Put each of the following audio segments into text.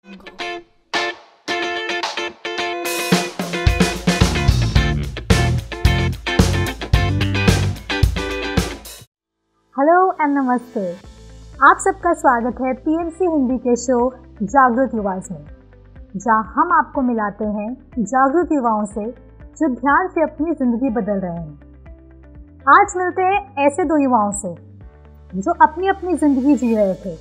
Hello and नमस्ते। आप सबका स्वागत है पीएमसी हिंदी के शो जागरूक युवाज में, जहां हम आपको मिलाते हैं जागरूक युवाओं से जो ध्यान से अपनी ज़िंदगी बदल रहे हैं। आज मिलते हैं ऐसे दो युवाओं से जो अपनी अपनी ज़िंदगी जी रहे थे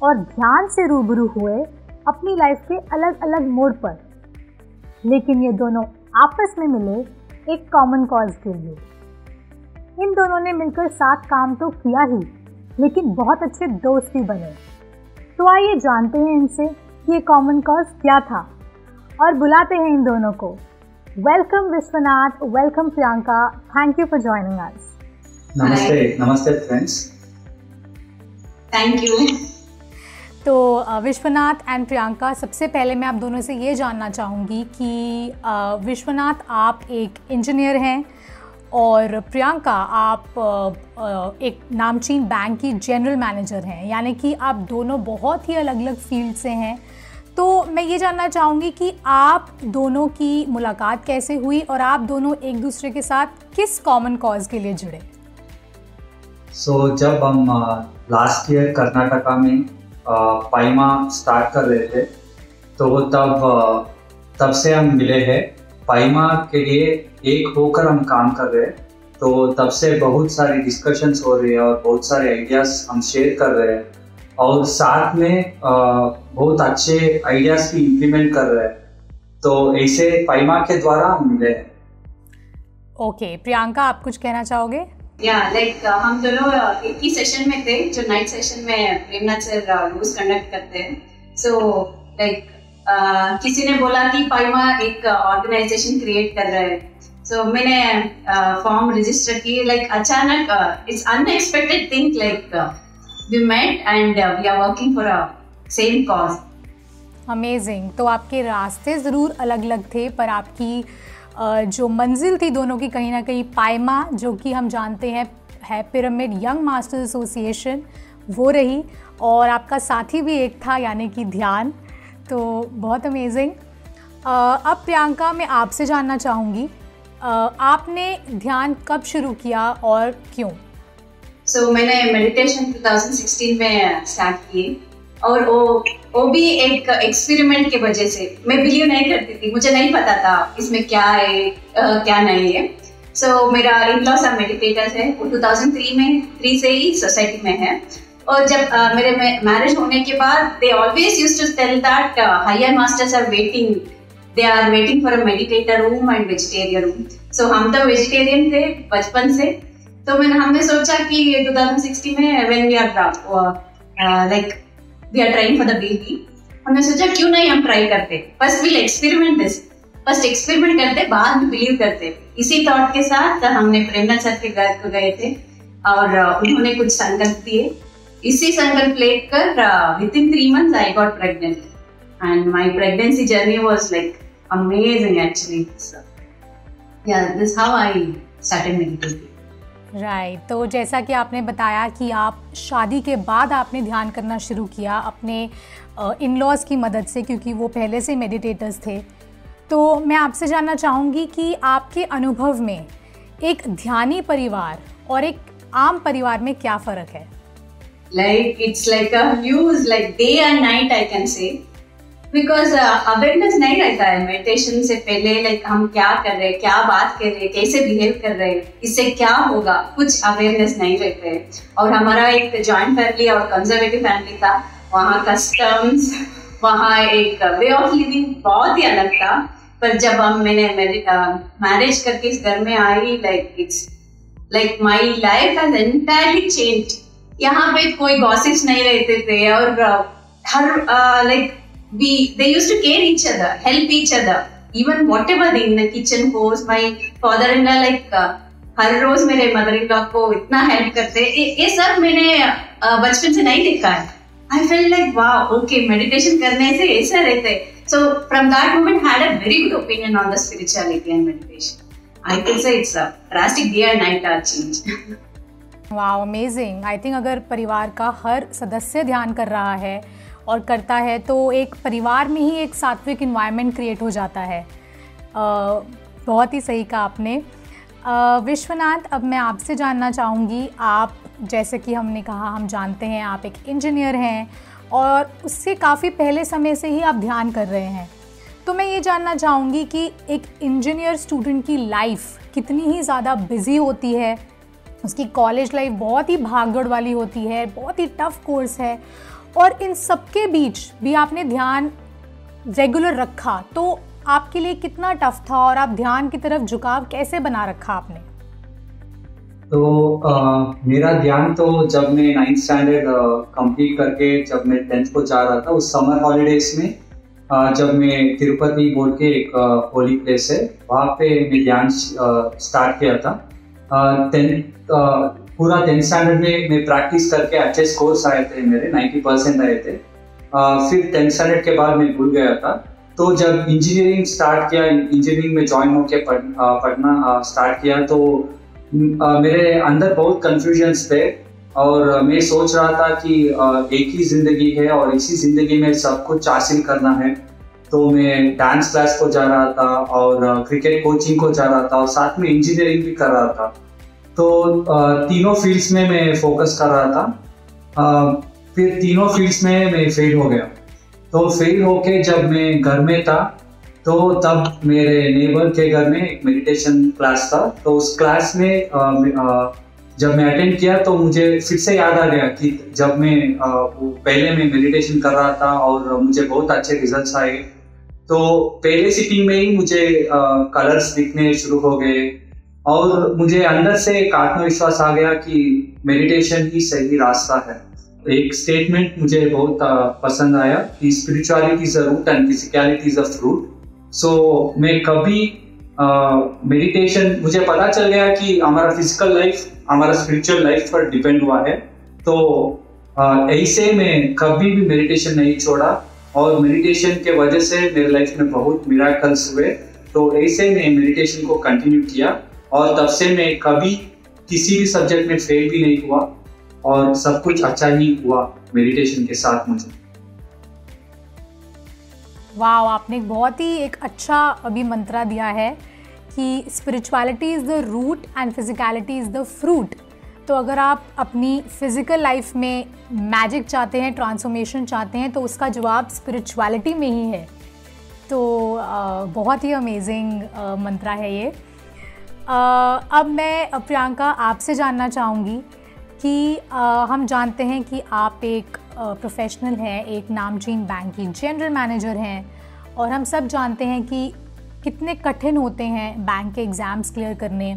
और ध्यान से रूबरू हुए अपनी लाइफ के अलग अलग मोड़ पर, लेकिन ये दोनों आपस में मिले एक कॉमन कॉज के लिए। इन दोनों ने मिलकर साथ काम तो किया ही, लेकिन बहुत अच्छे दोस्त भी बने। तो आइए जानते हैं इनसे कि ये कॉमन कॉज क्या था और बुलाते हैं इन दोनों को। Welcome Vishwanath, welcome Priyanka, thank you for joining us. नमस्ते फ्रेंड्स। Thank you. तो विश्वनाथ एंड प्रियंका, सबसे पहले मैं आप दोनों से ये जानना चाहूँगी कि विश्वनाथ आप एक इंजीनियर हैं और प्रियंका आप एक नामचीन बैंक की जनरल मैनेजर हैं, यानी कि आप दोनों बहुत ही अलग अलग फील्ड से हैं। तो मैं ये जानना चाहूँगी कि आप दोनों की मुलाकात कैसे हुई और आप दोनों एक दूसरे के साथ किस कॉमन कॉज के लिए जुड़े। जब हम लास्ट ईयर कर्नाटका में पाइमा स्टार्ट कर रहे थे, तो तब से हम मिले हैं। पाइमा के लिए एक होकर हम काम कर रहे हैं, तो तब से बहुत सारी डिस्कशंस हो रही है और बहुत सारे आइडियाज हम शेयर कर रहे हैं और साथ में बहुत अच्छे आइडियाज भी इम्प्लीमेंट कर रहे हैं। तो ऐसे पाइमा के द्वारा हम मिले हैं। ओके, प्रियंका आप कुछ कहना चाहोगे? हम दोनों एक ही सेशन में थे, जो नाइट सेशन में प्रेमनाथ सर रोज कंडक्ट करते हैं। किसी ने बोला कि पाइमा एक ऑर्गेनाइजेशन क्रिएट कर रहा है। मैंने फॉर्म रजिस्टर की। अचानक it's unexpected thing, we met and we are working for a same cause. Amazing. तो आपके रास्ते ज़रूर अलग अलग थे, पर आपकी जो मंजिल थी दोनों की कहीं ना कहीं पाइमा, जो कि हम जानते हैं है पिरामिड यंग मास्टर्स एसोसिएशन, वो रही, और आपका साथी भी एक था यानी कि ध्यान। तो बहुत अमेजिंग। अब प्रियंका, मैं आपसे जानना चाहूँगी आपने ध्यान कब शुरू किया और क्यों? मैंने मेडिटेशन 2016 में स्टार्ट किए, और वो भी एक एक्सपेरिमेंट के वजह से। मैं बिलीव नहीं करती थी, मुझे नहीं पता था इसमें क्या है क्या नहीं है। मेरा इन-लॉ सब मेडिटेटर्स है, वो 2003 से ही सोसाइटी में है। और जब मेरे मैरिज होने के बाद they always used to tell that higher masters are waiting, they are waiting for a meditator room and vegetarian room. हम तो वेजिटेरियन थे बचपन से, तो हमने सोचा कि 2016 में when we are we are trying for the baby, हमने सोचा क्यों नहीं हम ट्राई करते, first will experiment this, first experiment करते, बाद में बिलीव करते। इसी थॉट के साथ हमने प्रेमनाथ सर के घर को गए थे और उन्होंने कुछ संकल्प दिए। इसी संकल्प लेकर within 3 months I got pregnant, and my pregnancy journey was amazing actually. This is how I started meditating. Right. तो जैसा कि आपने बताया कि आप शादी के बाद आपने ध्यान करना शुरू किया अपने इन-लॉज़ की मदद से, क्योंकि वो पहले से मेडिटेटर्स थे। तो मैं आपसे जानना चाहूँगी कि आपके अनुभव में एक ध्यानी परिवार और एक आम परिवार में क्या फ़र्क है? It's like a fuse, day and night I can say, because awareness नहीं रहता है मेडिटेशन से पहले। हम क्या कर रहे हैं, क्या बात कर रहे हैं, कैसे बिहेव कर रहे हैं, इससे क्या होगा, कुछ अवेयरनेस नहीं रहते है। और हमारा एक जॉइंट फैमिली और कंजर्वेटिव फैमिली था, वहाँ कस्टम्स, वहाँ एक वे ऑफ लिविंग बहुत ही अलग था। पर जब मैंने मैरिज करके इस घर में आई, it's my life has entirely changed. यहाँ पे कोई गॉसिप्स नहीं रहते थे, और हर they used to care each other, help each other, even whatever in the kitchen goes. My father-in-law हर रोज मेरे mother-in-law को इतना हेल्प करते। ये सब मैंने बचपन से नहीं देखा है। I felt wow, okay, meditation करने से ऐसा रहते। So from that moment, I had a very good opinion on the spirituality and meditation. I could say it's a drastic day and night change. Wow, amazing. I think अगर परिवार का हर सदस्य ध्यान कर रहा है और करता है तो एक परिवार में ही एक सात्विक इन्वायरमेंट क्रिएट हो जाता है। बहुत ही सही कहा आपने। विश्वनाथ, अब मैं आपसे जानना चाहूँगी, आप जैसे कि हमने कहा, हम जानते हैं आप एक इंजीनियर हैं और उससे काफ़ी पहले समय से ही आप ध्यान कर रहे हैं, तो मैं ये जानना चाहूँगी कि एक इंजीनियर स्टूडेंट की लाइफ कितनी ही ज़्यादा बिजी होती है, उसकी कॉलेज लाइफ बहुत ही भागदौड़ वाली होती है, बहुत ही टफ कोर्स है, और इन सब के बीच भी आपने ध्यान रेगुलर रखा, तो आपके लिए कितना टफ था और आप ध्यान की तरफ झुकाव कैसे बना रखा आपने? तो मेरा ध्यान तो जब मैं 9th स्टैंडर्ड कंप्लीट करके जब मैं 10th को जा रहा था, उस समर हॉलीडेज में जब मैं तिरुपति बोल के एक होली प्लेस है, वहाँ पे मैं ध्यान स्टार्ट किया था। पूरा 10th स्टैंडर्ड में मैं प्रैक्टिस करके अच्छे स्कोर्स आए थे, मेरे 90% आए थे। फिर 10th स्टैंडर्ड के बाद मैं भूल गया था। तो जब इंजीनियरिंग स्टार्ट किया, इंजीनियरिंग में ज्वाइन होके पढ़ना स्टार्ट किया, तो मेरे अंदर बहुत कंफ्यूजन्स थे और मैं सोच रहा था कि एक ही ज़िंदगी है और इसी ज़िंदगी में सब कुछ हासिल करना है। तो मैं डांस क्लास को जा रहा था और क्रिकेट कोचिंग को जा रहा था और साथ में इंजीनियरिंग भी कर रहा था। तो तीनों फील्ड्स में मैं फोकस कर रहा था। फिर तीनों फील्ड्स में मैं फेल हो गया। तो फेल होके जब मैं घर में था, तो तब मेरे नेबर के घर में एक मेडिटेशन क्लास था। तो उस क्लास में जब मैं अटेंड किया तो मुझे फिर से याद आ गया कि जब मैं पहले मैं मेडिटेशन कर रहा था और मुझे बहुत अच्छे रिजल्ट्स आए। तो पहले सिटिंग में ही मुझे कलर्स दिखने शुरू हो गए और मुझे अंदर से एक आत्मविश्वास आ गया कि मेडिटेशन ही सही रास्ता है। एक स्टेटमेंट मुझे बहुत पसंद आया कि spirituality is a root and physicality is a fruit. So मैं कभी मेडिटेशन, मुझे पता चल गया कि हमारा फिजिकल लाइफ हमारा स्पिरिचुअल लाइफ पर डिपेंड हुआ है। तो ऐसे मैं कभी भी मेडिटेशन नहीं छोड़ा और मेडिटेशन के वजह से मेरे लाइफ में बहुत मिराकल्स हुए। तो ऐसे मैं मेडिटेशन को कंटिन्यू किया और तब से मैं कभी किसी भी सब्जेक्ट में फेल भी नहीं हुआ और सब कुछ अच्छा ही हुआ मेडिटेशन के साथ मुझे। वाह, आपने बहुत ही एक अच्छा अभी मंत्रा दिया है कि spirituality is the root and physicality is the fruit. तो अगर आप अपनी फिजिकल लाइफ में मैजिक चाहते हैं, ट्रांसफॉर्मेशन चाहते हैं, तो उसका जवाब स्पिरिचुअलिटी में ही है। तो बहुत ही अमेजिंग मंत्रा है ये। अब मैं प्रियंका आपसे जानना चाहूँगी कि हम जानते हैं कि आप एक प्रोफेशनल हैं, एक नामचीन बैंक की जनरल मैनेजर हैं, और हम सब जानते हैं कि कितने कठिन होते हैं बैंक के एग्ज़ाम्स क्लियर करने,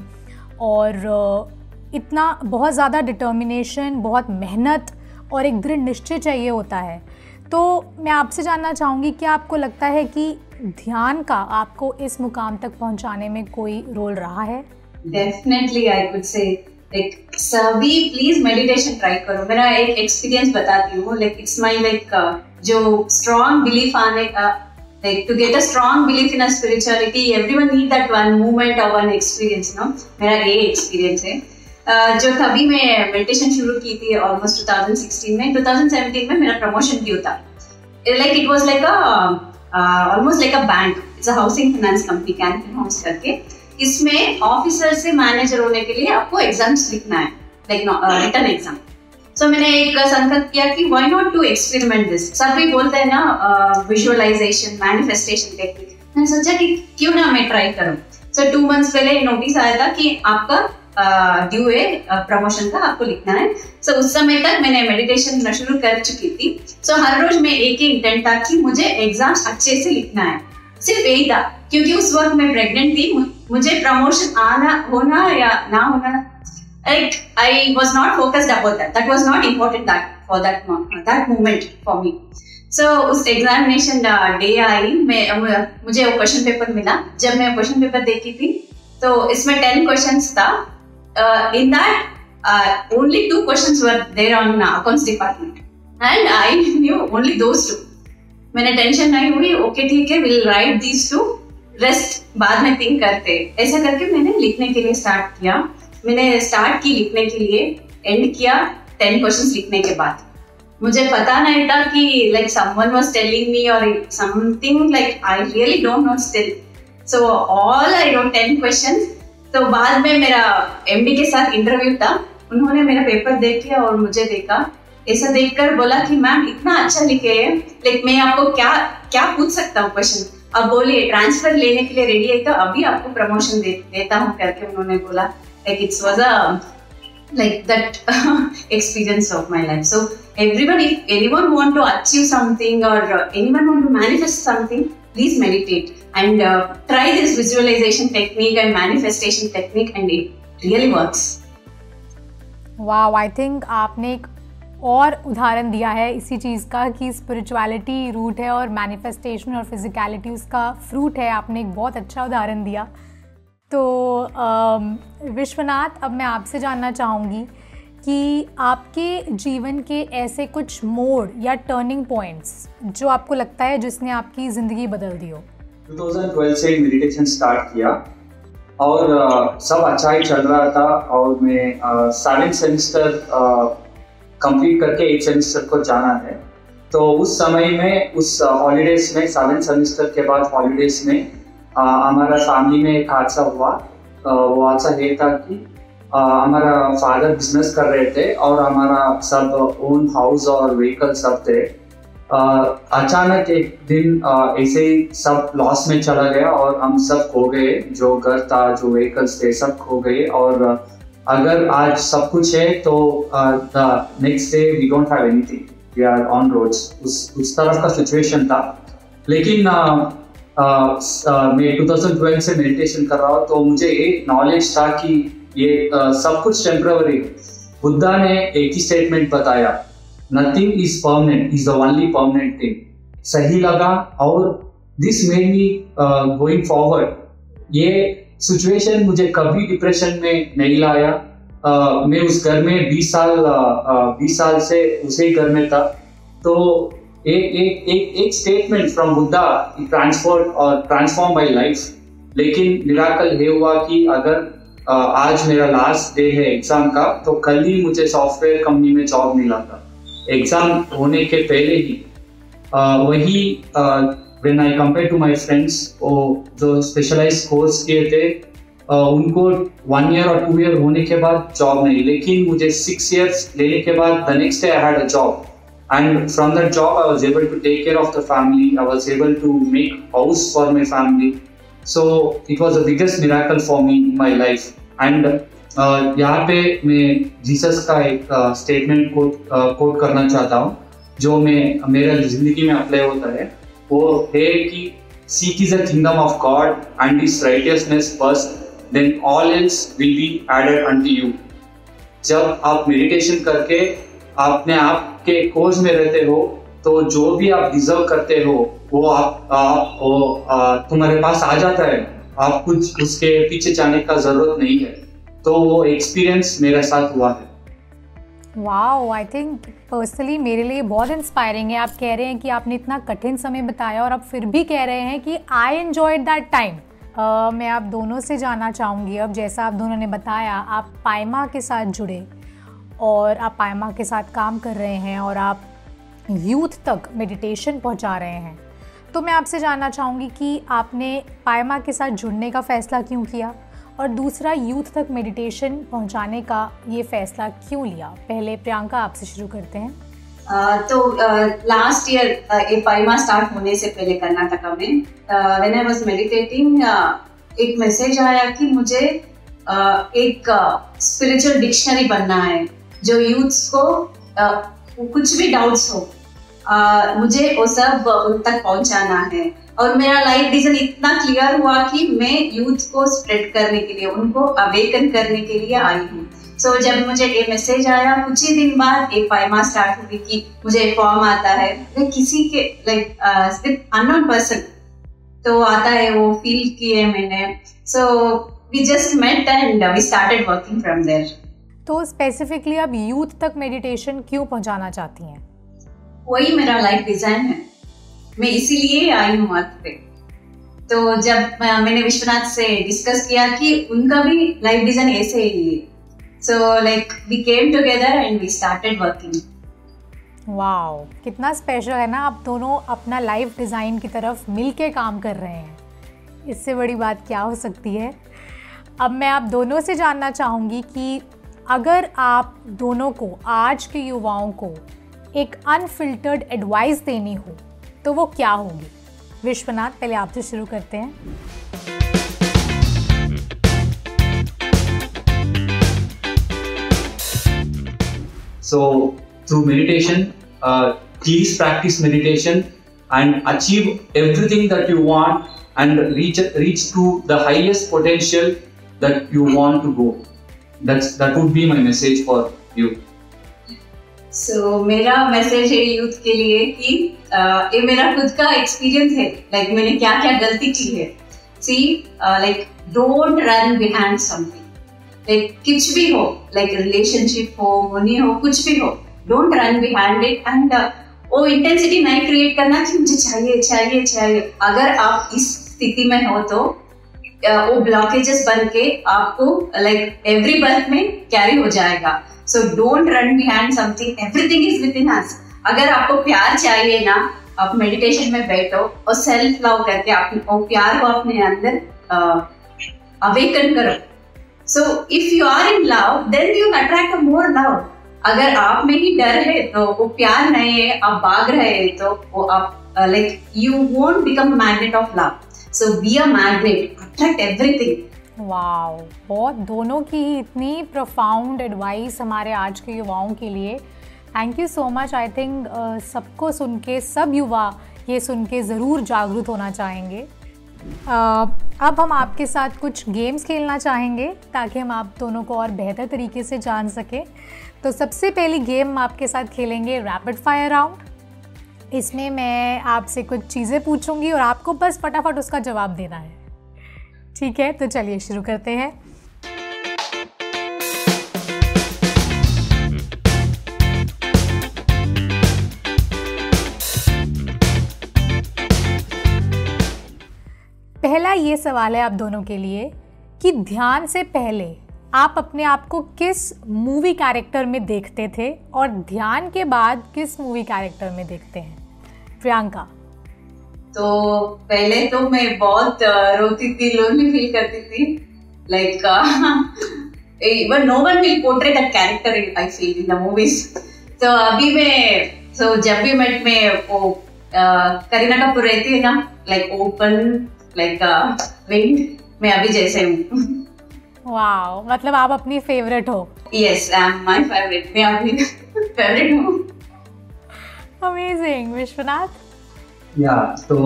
और इतना बहुत ज़्यादा डिटर्मिनेशन, बहुत मेहनत और एक दृढ़ निश्चय चाहिए होता है। तो मैं आपसे जानना चाहूँगी, क्या आपको लगता है कि ध्यान का आपको इस मुकाम तक पहुँचाने में कोई रोल रहा है? डेफिनेटली आई कुड से सभी प्लीज मेडिटेशन ट्राई करो। मेरा एक एक्सपीरियंस बताती हूँ। इट्स माई जो स्ट्रॉन्ग बिलीफ आने का, to get a strong belief in a spirituality, everyone need that one movement और वन एक्सपीरियंस। मेरा ये एक्सपीरियंस है। जो तभी मैं मेडिटेशन शुरू की थी ऑलमोस्ट 2016 में। 2017 में मेरा प्रमोशन ड्यू था। It was like almost like a bank. It's a housing finance company, कैंपिन हाउस करके। इसमें ऑफिसर से मैनेजर होने के लिए आपको एग्जाम्स लिखना है, रिटन एग्जाम। सो मैंने एक संकल्प किया कि why not to experiment this. सभी बोलते हैं ना विजुअलाइजेशन, मैनिफेस्टेशन टेक्निक। मैंने सोचा कि क्यों ना मैं ट्राई करूं। सो 2 months पहले नोटिस आया था कि आपका ड्यू है प्रमोशन का, आपको लिखना है। सो उस समय तक मैंने मेडिटेशन शुरू कर चुकी थी। सो हर रोज मैं एक ही इंटेंट था कि मुझे एग्जाम्स अच्छे से लिखना है, सिर्फ यही था। क्योंकि उस वक्त मैं प्रेग्नेंट थी, मुझे प्रमोशन आना होना या ना होना, I was not focused about that. That was not important for that moment for me. So उस एग्जामिनेशन डे आई, मुझे वो क्वेश्चन पेपर मिला। जब मैं क्वेश्चन पेपर देखी थी तो इसमें 10 क्वेश्चंस था। In that only 2 questions were there on accounts department and I knew only those 2. मैंने टेंशन नहीं हुई, ओके ठीक है, विल राइट दीज 2, रेस्ट बाद में थिंक करते। ऐसा करके मैंने लिखने के लिए स्टार्ट किया। मैंने स्टार्ट की लिखने के लिए, एंड किया 10 क्वेश्चंस लिखने के बाद। मुझे पता नहीं था कि like someone was telling me or something like I really don't know still. So all I wrote 10 questions. तो बाद में मेरा MD के साथ इंटरव्यू था, उन्होंने मेरा पेपर देख लिया और मुझे देखा, ऐसा देखकर बोला कि मैम इतना अच्छा लिखे है, लाइक मैं आपको क्या क्या पूछ सकता हूँ क्वेश्चन, अब बोलिए ट्रांसफर लेने के लिए रेडी है तो अभी आपको प्रमोशन देता हूँ करके उन्होंने बोला. Like it's was a like that experience of my life. So everyone, if anyone want to achieve something or anyone want to manifest something, please meditate and try this visualization technique and manifestation technique and it really works. Wow, I think आपने एक और उदाहरण दिया है इसी चीज़ का कि spirituality root है और मैनिफेस्टेशन और फिजिकलिटी उसका फ्रूट है. आपने एक बहुत अच्छा उदाहरण दिया. तो विश्वनाथ, अब मैं आपसे जानना चाहूँगी कि आपके जीवन के ऐसे कुछ मोड़ या टर्निंग पॉइंट्स जो आपको लगता है जिसने आपकी ज़िंदगी बदल दी हो. 2012 से मेडिटेशन स्टार्ट किया और सब अच्छा ही चल रहा था और मैं 7 सेमेस्टर कंप्लीट करके 8 सेमेस्टर को जाना है. तो उस समय में उस हॉलीडेज में 7 सेमेस्टर के बाद हॉलीडेज में हमारा फैमिली में एक हादसा हुआ. वो हादसा ये था कि हमारा फादर बिजनेस कर रहे थे और हमारा सब ओन हाउस और व्हीकल सब थे. अचानक एक दिन ऐसे ही सब लॉस में चला गया और हम सब खो गए. जो घर था, जो व्हीकल्स थे, सब खो गए. और अगर आज सब कुछ है तो next day we don't have anything, we are on roads. उस तरह का सिचुएशन था. लेकिन मैं 2012 से मेडिटेशन कर रहा हूँ तो मुझे एक नॉलेज था कि ये सब कुछ टेम्पररी है. बुद्धा ने एक ही स्टेटमेंट बताया, nothing is permanent, is the only permanent thing. सही लगा और this made me going forward. ये सिचुएशन मुझे कभी डिप्रेशन में नहीं लाया. मैं उस घर में 20 साल से उसे घर में था. तो एक statement from Buddha transform my life. लेकिन मिराकल ये हुआ कि अगर आज मेरा लास्ट डे है एग्जाम का तो कल ही मुझे सॉफ्टवेयर कंपनी में जॉब मिला था. एग्जाम होने के पहले ही वही when I compare to my friends, वो जो स्पेशलाइज्ड कोर्स किए थे उनको 1 year और 2 year होने के बाद जॉब नहीं. लेकिन मुझे 6 years लेने के बाद the next day I had a job. And from that job, I was able to take care of the family. I was able to make house for my family. So it was the biggest miracle for me in my life. And यहाँ पे मैं Jesus का एक statement coat करना चाहता हूँ जो मैं मेरे जिंदगी में अप्लाई होता है. वो है कि seek is the kingdom of God and His righteousness first, then all else will be added unto you. जब आप मेडिटेशन करके अपने आप के खोज में रहते हो तो जो भी आप डिजर्व करते हो वो आप तुम्हारे पास आ जाता है. आप कुछ उसके पीछे जाने का जरूरत नहीं है. तो वो एक्सपीरियंस मेरे साथ हुआ है. वाओ, आई थिंक पर्सनली मेरे लिए बहुत इंस्पायरिंग है. आप कह रहे हैं कि आपने इतना कठिन समय बताया और आप फिर भी कह रहे हैं कि आई एंजॉयड दैट टाइम. मैं आप दोनों से जानना चाहूँगी अब, जैसा आप दोनों ने बताया आप पायमा के साथ जुड़े और आप पायमा के साथ काम कर रहे हैं और आप यूथ तक मेडिटेशन पहुंचा रहे हैं. तो मैं आपसे जानना चाहूँगी कि आपने पायमा के साथ जुड़ने का फ़ैसला क्यों किया और दूसरा यूथ तक मेडिटेशन पहुंचाने का ये फ़ैसला क्यों लिया. पहले प्रियंका आपसे शुरू करते हैं. तो लास्ट ईयर ये पायमा स्टार्ट होने से पहले कर्नाटका में व्हेन आई वाज मेडिटेटिंग एक मैसेज आया कि मुझे एक स्पिरिचुअल डिक्शनरी बनना है जो यूथ्स को कुछ भी डाउट्स हो मुझे वो सब उन तक पहुंचाना है. और मेरा लाइफ विजन इतना क्लियर हुआ कि मैं यूथ को स्प्रेड करने के लिए, उनको अवेकन करने के लिए आई हूँ. सो जब मुझे ये मैसेज आया कुछ ही दिन बाद एक पायमा स्टार्ट हुई कि मुझे फॉर्म आता है किसी के लाइक अननोन पर्सन तो आता है, वो फील किए मैंने. So we just met and we started working from there. तो स्पेसिफिकली आप यूथ तक मेडिटेशन क्यों पहुंचाना चाहती हैं? वही मेरा लाइफ डिजाइन है. मैं इसीलिए आई हूँ अर्थ पे. तो जब मैंने विश्वनाथ से डिस्कस किया कि उनका भी लाइफ डिजाइन ऐसे ही है, so like we came together and we started working. Wow, कितना स्पेशल है ना, आप दोनों अपना लाइफ डिज़ाइन की तरफ मिलके काम कर रहे हैं। इससे बड़ी बात क्या हो सकती है। अब मैं आप दोनों से जानना चाहूँगी कि अगर आप दोनों को, आज के युवाओं को एक अनफिल्टर्ड एडवाइस देनी हो तो वो क्या होगी? विश्वनाथ, पहले आपसे शुरू करते हैं। So through meditation, please practice meditation and achieve everything that you want and reach to the highest potential that you want to go. That would be my message for you. So मेरा message है youth के लिए कि ये मेरा खुद का experience है, लाइक मैंने क्या क्या गलती की है। See like don't run behind something, like कुछ भी हो, लाइक रिलेशनशिप हो, मनी हो, कुछ भी हो, don't run behind it and वो इंटेंसिटी नहीं क्रिएट करना कि मुझे चाहिए चाहिए चाहिए। अगर आप इस स्थिति में हो तो वो ब्लॉकेजेस बन के आपको लाइक एवरी बर्थ में कैरी हो जाएगा। So don't run behind something, everything is within us. अगर आपको प्यार चाहिए ना, आप मेडिटेशन में बैठो और सेल्फ लव करके वो प्यार को अपने अंदर अवेकन करो। So if you are in love, then you attract a more love. अगर आप में ही डर है तो वो प्यार नहीं है, आप भाग रहे हैं तो वो आप like you won't become a magnet of love. So be a magnet, attract everything. Wow, बहुत दोनों की इतनी प्रोफाउंड एडवाइस हमारे आज के युवाओं के लिए। Thank you so much. I think सबको सुन के, सब युवा ये सुन के ज़रूर जागरूक होना चाहेंगे। अब हम आपके साथ कुछ गेम्स खेलना चाहेंगे ताकि हम आप दोनों को और बेहतर तरीके से जान सकें। तो सबसे पहली गेम हम आपके साथ खेलेंगे रैपिड फायर राउंड। इसमें मैं आपसे कुछ चीज़ें पूछूंगी और आपको बस फटाफट उसका जवाब देना है, ठीक है? तो चलिए शुरू करते हैं। पहला ये सवाल है आप दोनों के लिए कि ध्यान से पहले आप अपने आप को किस मूवी कैरेक्टर में देखते थे और ध्यान के बाद किस मूवी कैरेक्टर में देखते हैं? प्रियंका। तो पहले तो मैं बहुत रोती थी, लोनली फील करती थी, like but no one will portray that character I feel in the movies. तो अभी मैं जब भी मैं वो करीना कपूर रहती है ना, लाइक ओपन लाइक विंड, मैं अभी जैसे हूँ। वाओ, मतलब आप अपनी फेवरेट हो? Yes, I am my favourite, मैं अभी फेवरेट हूँ। अमेजिंग। विश्वनाथ? या तो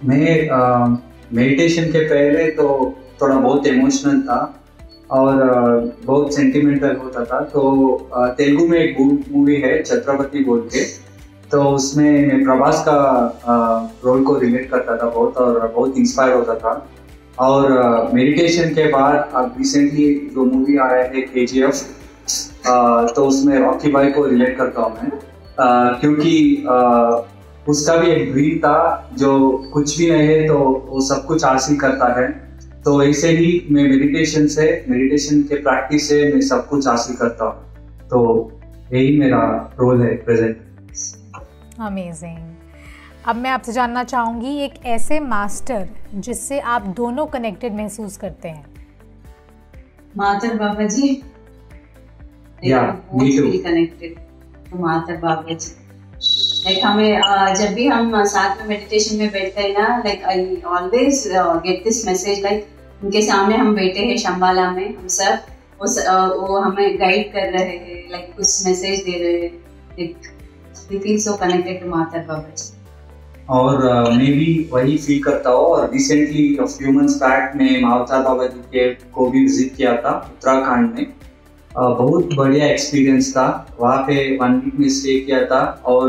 मैं मेडिटेशन के पहले तो थोड़ा बहुत इमोशनल था और बहुत सेंटिमेंटल होता था। तो तेलुगु में एक मूवी है छत्रपति बोल के, तो उसमें मैं प्रभास का रोल को रिलेट करता था बहुत और बहुत इंस्पायर होता था। और मेडिटेशन के बाद अब रिसेंटली जो मूवी आया है KGF, तो उसमें रॉकी भाई को रिलेट करता हूँ मैं, क्योंकि उसका भी एक ड्रीम था, जो कुछ भी नहीं है तो वो सब कुछ हासिल करता है। तो ऐसे ही मैं मेडिटेशन के प्रैक्टिस से मैं सब कुछ हासिल करता हूँ। तो यही मेरा रोल है प्रेजेंट। अमेजिंग। अब मैं आपसे जानना चाहूँगी एक ऐसे मास्टर जिससे आप दोनों कनेक्टेड महसूस करते हैं। मातर बाबा जी। कनेक्टेड तो मातर बाबा जी, लाइक हमें जब भी हम साथ में मेडिटेशन में बैठते हैं ना, like I always get this message, like उनके सामने हम बैठे हैं शंबाला में, हम सब वो हमें गाइड कर रहे हैं, लाइक कुछ मैसेज दे रहे हैं, like we feel so connected to Mahavatar Baba जी। और मैं भी वही फील करता हूँ। और रिसेंटली फ्यू मंथ्स बैक मैं मावतार बाबा जी के को भी विजिट किया था उत्तराखंड में। बहुत बढ़िया एक्सपीरियंस था, वहाँ पे 1 वीक में स्टे किया था। और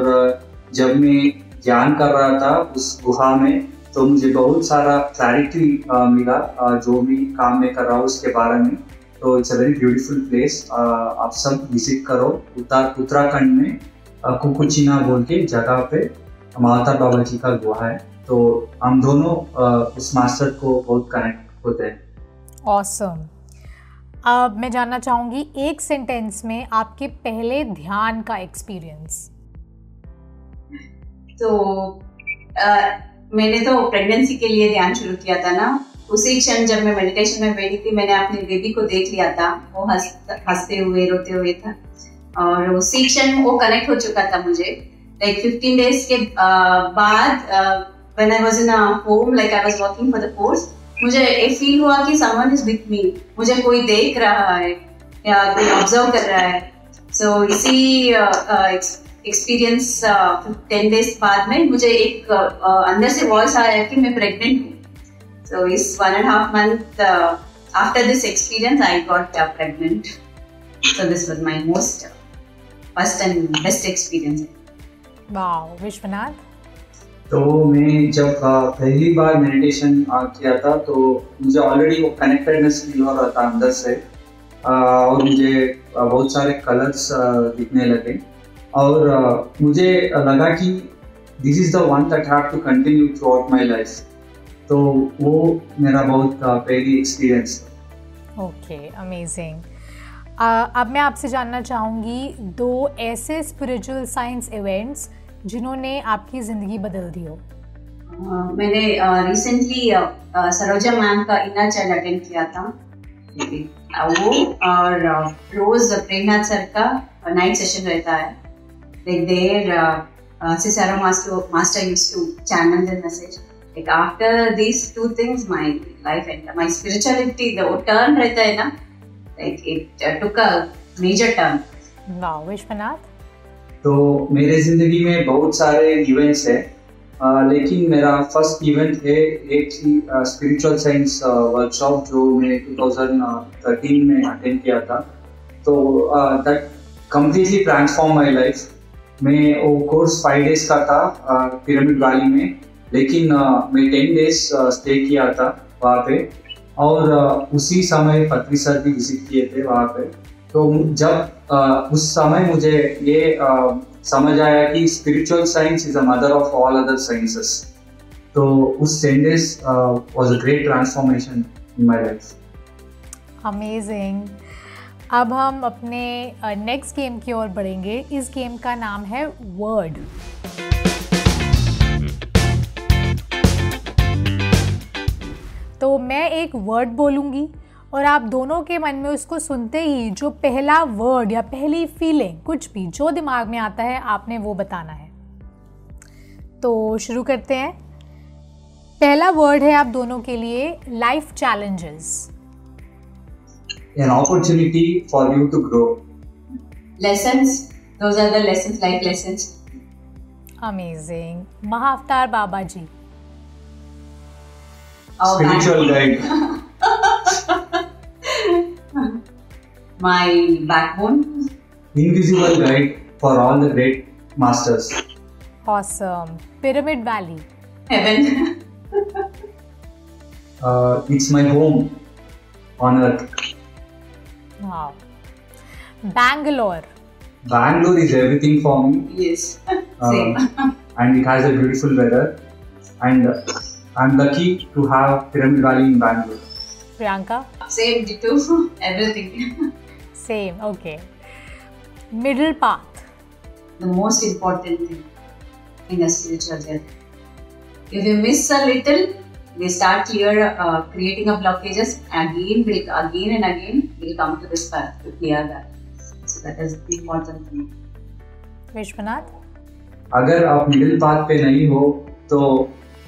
जब मैं ध्यान कर रहा था उस गुहा में, तो मुझे बहुत सारा क्लैरिटी मिला जो भी काम में कर रहा हूँ उसके बारे में। तो it's a very beautiful place, आप सब विजिट करो। उत्तराखंड में कुकुचीना बोल के जगह पे मावतार बाबा जी का गुहा है। तो हम दोनों उस मास्टर को बहुत कनेक्ट होते हैं। ऑसम। अब मैं जानना चाहूँगी एक सेंटेंस में आपके पहले ध्यान का एक्सपीरियंस। तो मैंने तो प्रेगनेंसी के लिए ध्यान शुरू किया था ना, उसी क्षण जब मैं मेडिटेशन में बैठी थी मैंने अपने बेबी को देख लिया था, वो हंसते हुए रोते हुए था, और उसी क्षण वो कनेक्ट हो चुका था मुझे। लाइक 15 days के बाद when I was in a home, like I was working for the course, मुझे एक फील हुआ कि समवन इज विथ मी, मुझे कोई देख रहा है या कोई ऑब्जर्व कर रहा है। सो इसी एक्सपीरियंस 10 days बाद में मुझे एक अंदर से वॉइस आया कि मैं प्रेग्नेंट हूँ। सो इस 1.5 month after this experience I got pregnant. So this was my most first and best experience. Wow, Vishwanath? तो मैं जब पहली बार मेडिटेशन किया था तो मुझे ऑलरेडी वो कनेक्टेडनेस फील हो रहा था अंदर से, और मुझे बहुत सारे कलर्स दिखने लगे, और मुझे लगा कि this is the one that have to continue throughout my life. तो वो मेरा बहुत पहली एक्सपीरियंस था। Okay, amazing. अब मैं आपसे जानना चाहूँगी 2 ऐसे स्पिरिचुअल साइंस इवेंट्स जिन्होंने आपकी ज़िंदगी बदल दी हो। मैंने रिसेंटली सरोजा मैम का इनर चाइल्ड अटेंड किया था, वो, और रोज प्रेमनाथ सर का नाइट सेशन रहता है। Like there, Cicero master used to channel the message. Like after these 2 things, my life and my spirituality, the turn रहता है ना, like it took a major turn. वाह, विश्वनाथ? तो मेरे जिंदगी में बहुत सारे इवेंट्स है, लेकिन मेरा फर्स्ट इवेंट है एक ही स्पिरिचुअल साइंस वर्कशॉप जो मैं 2013 में अटेंड किया था। तो that completely transform my life. मैं वो कोर्स 5 days का था पिरामिड वैली में, लेकिन मैं 10 days स्टे किया था वहाँ पे, और उसी समय पत्री सर भी विजिट किए थे वहाँ पे। तो जब उस समय मुझे ये समझ आया कि spiritual science is the mother of all other sciences. तो उस 10 days was a great transformation in my life. Amazing. अब हम अपने नेक्स्ट गेम की ओर बढ़ेंगे। इस गेम का नाम है वर्ड। तो मैं एक वर्ड बोलूँगी और आप दोनों के मन में उसको सुनते ही जो पहला वर्ड या पहली फीलिंग, कुछ भी जो दिमाग में आता है, आपने वो बताना है। तो शुरू करते हैं। पहला वर्ड है आप दोनों के लिए life challenges. An opportunity for you to grow. Lessons, those are the lessons, life lessons. Amazing. Mahavatar Baba ji. Spiritual guide. My backbone. Invisible guide for all the great masters. Awesome. Pyramid Valley. Heaven. It's my home on earth. Wow. Bangalore. Bangalore is everything for me. Yes. Same. And it has a beautiful weather. And I'm lucky to have Pyramid Valley in Bangalore. Priyanka. Same, ditto. Everything. Same. Okay. Middle path. The most important thing in a spiritual journey. If you miss a little, they start creating a blockages. Again and again will come to this path to clear that. So that is the important thing. Vishwanath? अगर आप middle path पे नहीं हो तो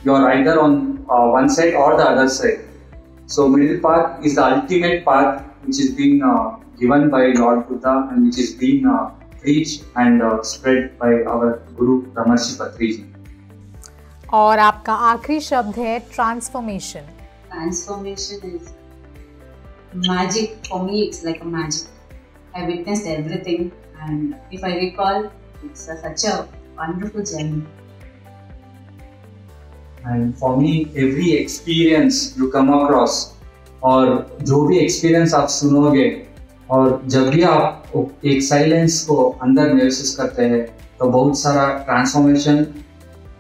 you are either on one side or the other side. So middle path is the ultimate path which is being given by Lord Buddha and which is being preached and spread by our Guru Brahmarshi Patri ji. और आपका आखिरी शब्द है transformation. Transformation is magic for me. It's like a magic. I witnessed everything, and if I recall, it's such a wonderful journey. And for me, every experience you come across, और जो भी experience आप सुनोगे, और जब भी आप एक साइलेंस को अंदर महसूस करते हैं तो बहुत सारा ट्रांसफॉर्मेशन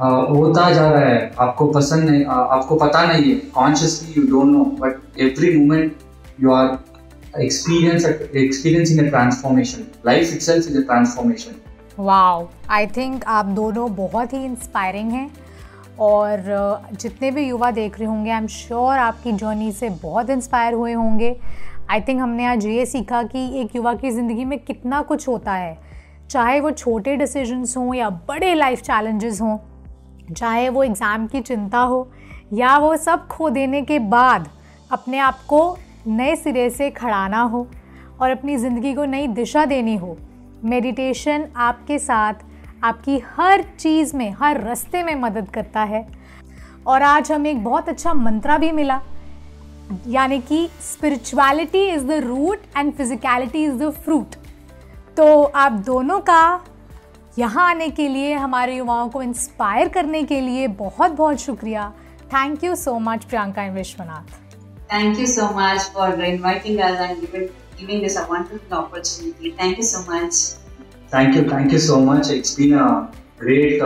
होता जा रहा है। आपको पसंद नहीं, आपको पता नहीं है, consciously you don't know, but every moment you are experiencing a transformation. Life itself is a transformation. Wow, I think आप दोनों बहुत ही इंस्पायरिंग हैं और जितने भी युवा देख रहे होंगे आई एम श्योर आपकी जर्नी से बहुत इंस्पायर हुए होंगे। आई थिंक हमने आज ये सीखा कि एक युवा की ज़िंदगी में कितना कुछ होता है, चाहे वो छोटे डिसीजंस हों या बड़े लाइफ चैलेंजेस हों, चाहे वो एग्ज़ाम की चिंता हो या वो सब खो देने के बाद अपने आप को नए सिरे से खड़ाना हो और अपनी ज़िंदगी को नई दिशा देनी हो। मेडिटेशन आपके साथ आपकी हर चीज़ में, हर रास्ते में मदद करता है। और आज हमें एक बहुत अच्छा मंत्रा भी मिला, यानी कि spirituality is the root and physicality is the fruit. तो आप दोनों का यहाँ आने के लिए, हमारे युवाओं को इंस्पायर करने के लिए बहुत बहुत शुक्रिया। Thank you so much Priyanka and Vishwanath. Thank you so much for inviting us and giving us a wonderful opportunity. Thank you so much. Thank you so much. It's been a great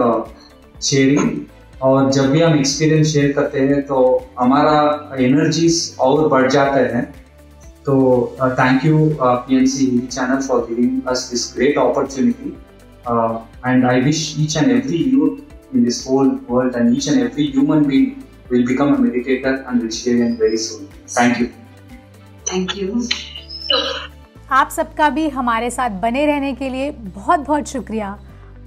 sharing. और जब भी हम experience share करते हैं तो हमारा energies और बढ़ जाते हैं। तो thank you PNC Hindi channel for giving us this great opportunity and I wish each and every youth in this whole world and each and every human being will become a meditator and vegetarian very soon. Thank you. Thank you. आप सबका भी हमारे साथ बने रहने के लिए बहुत बहुत शुक्रिया।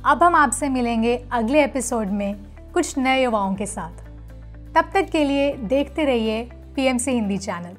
अब हम आपसे मिलेंगे अगले एपिसोड में कुछ नए युवाओं के साथ। तब तक के लिए देखते रहिए PMC हिंदी चैनल।